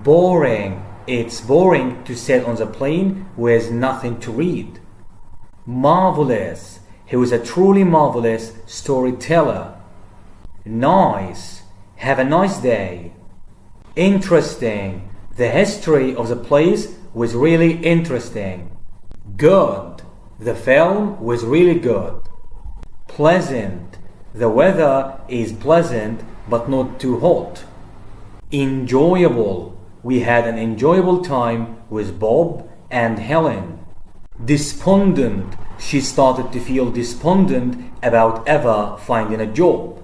Boring. It's boring to sit on the plane with nothing to read. Marvelous. He was a truly marvelous storyteller. Nice. Have a nice day. Interesting. The history of the place was really interesting. Good. The film was really good. Pleasant. The weather is pleasant but not too hot. Enjoyable. We had an enjoyable time with Bob and Helen. Despondent. She started to feel despondent about ever finding a job.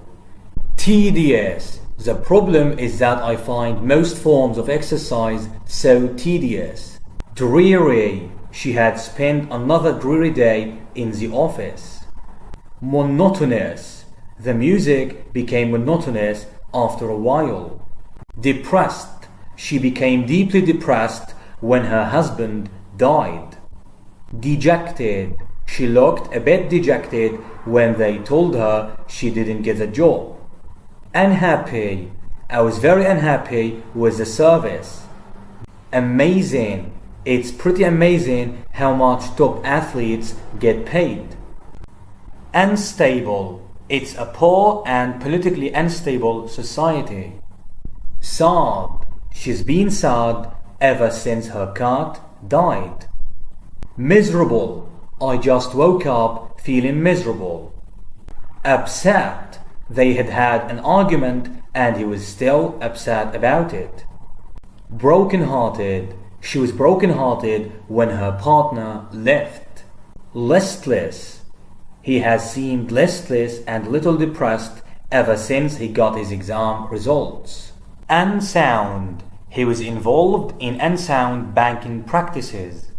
Tedious. The problem is that I find most forms of exercise so tedious. Dreary. She had spent another dreary day in the office. Monotonous. The music became monotonous after a while. Depressed. She became deeply depressed when her husband died. Dejected. She looked a bit dejected when they told her she didn't get a job. Unhappy. I was very unhappy with the service. Amazing. It's pretty amazing how much top athletes get paid. Unstable. It's a poor and politically unstable society. Sad. She's been sad ever since her cat died. Miserable. I just woke up feeling miserable. Upset. They had had an argument and he was still upset about it. Broken-hearted. She was broken-hearted when her partner left. Listless. He has seemed listless and a little depressed ever since he got his exam results. Unsound. He was involved in unsound banking practices.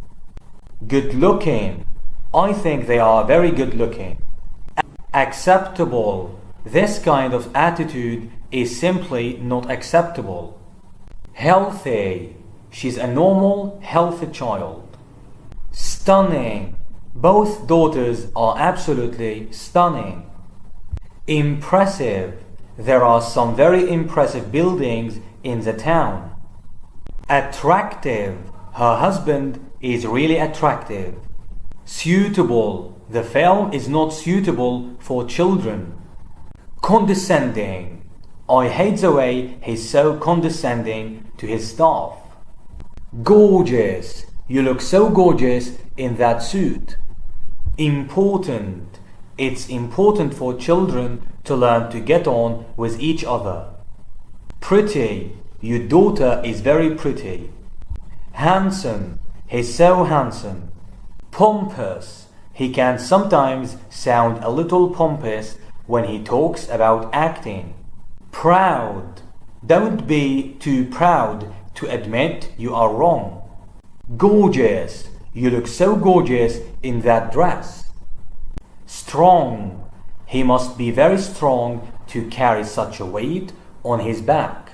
Good-looking. I think they are very good-looking. Acceptable. This kind of attitude is simply not acceptable. Healthy. She's a normal, healthy child. Stunning. Both daughters are absolutely stunning. Impressive. There are some very impressive buildings in the town. Attractive. Her husband is really attractive. Suitable. The film is not suitable for children. Condescending. I hate the way he's so condescending to his staff. Gorgeous. You look so gorgeous in that suit. Important. It's important for children to learn to get on with each other. Pretty. Your daughter is very pretty. Handsome. He's so handsome. Pompous. He can sometimes sound a little pompous when he talks about acting. Proud. Don't be too proud to admit you are wrong. Gorgeous. You look so gorgeous in that dress. Strong. He must be very strong to carry such a weight on his back.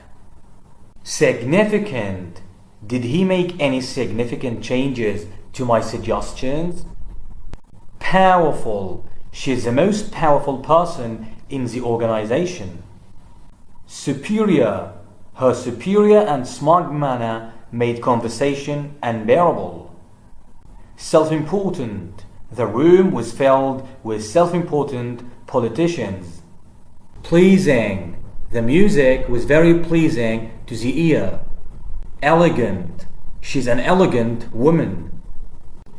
Significant. Did he make any significant changes to my suggestions? Powerful. She's the most powerful person in the organization. Superior. Her superior and smug manner made conversation unbearable. Self-important. The room was filled with self-important politicians. Pleasing. The music was very pleasing to the ear. Elegant. She's an elegant woman.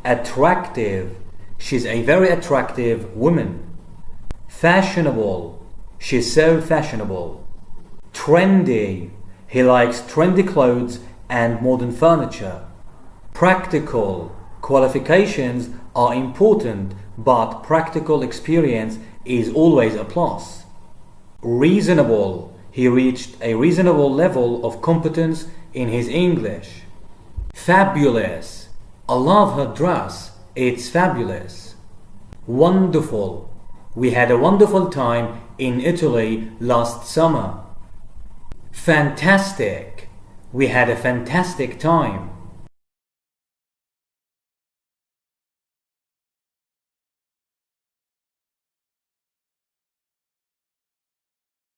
Attractive. She's a very attractive woman. Fashionable. She's so fashionable. Trendy. He likes trendy clothes and modern furniture. Practical. Qualifications are important, but practical experience is always a plus. Reasonable. He reached a reasonable level of competence in his English. Fabulous. I love her dress. It's fabulous. Wonderful. We had a wonderful time in Italy last summer. Fantastic. We had a fantastic time.